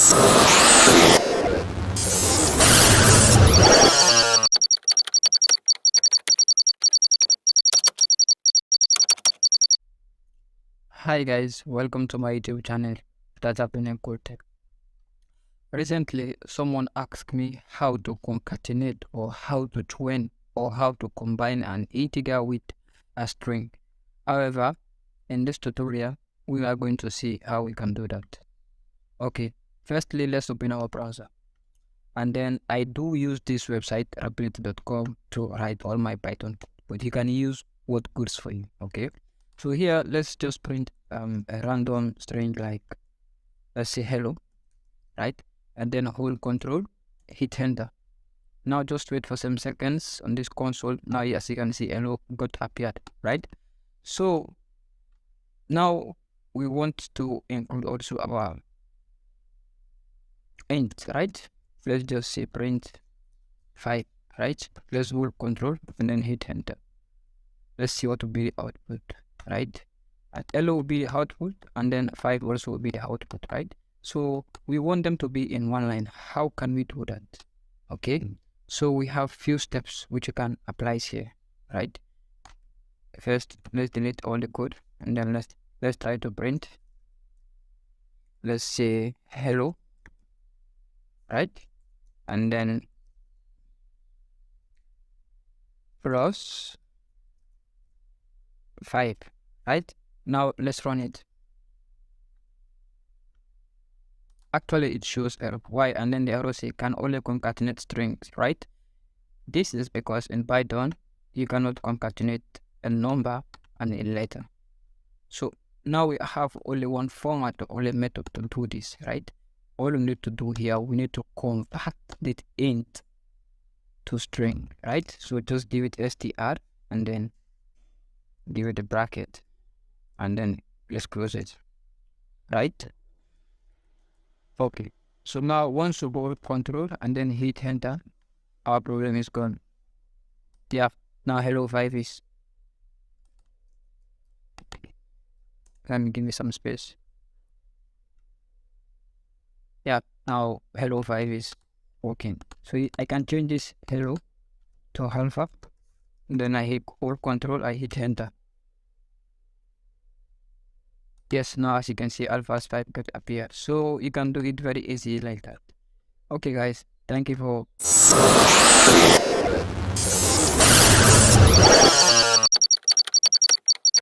Hi guys, welcome to my YouTube channel. That's happening cool tech. Recently, someone asked me how to concatenate or how to twin or how to combine an integer with a string. However, in this tutorial, we are going to see how we can do that. Okay, firstly, let's open our browser. And then I do use this website, ability.com, to write all my Python, but you can use what goods for you, okay? So here, let's just print a random string like, let's say hello, right? And then hold control, hit enter. Now just wait for some seconds on this console. Now, as you can see, hello got appeared, right? So now we want to include also our int, right? Let's just say print 5, right? Let's hold control and then hit enter. Let's see what will be the output, right? At hello will be the output, and then 5 also will be the output, right? So we want them to be in one line. How can we do that? Okay, so we have few steps which you can apply here, right? First, let's delete all the code, and then let's try to print. Let's say hello, right? And then plus 5, right? Now let's run it. Actually, it shows error. Why? And then the arrow say can only concatenate strings, right? This is because in Python, you cannot concatenate a number and a letter. So now we have only one format or only method to do this, right? All we need to do here, we need to convert it int to string, right? So just give it str and then give it a bracket and then let's close it, right? Okay, so now once you hold control and then hit enter, our problem is gone. Yeah, now hello 5 is, let me give me some space. Yeah, now hello 5 is working. So I can change this hello to alpha, then I hit hold control, I hit enter. Yes, now as you can see, alpha's 5 got appeared. So you can do it very easy like that. Okay guys, thank you for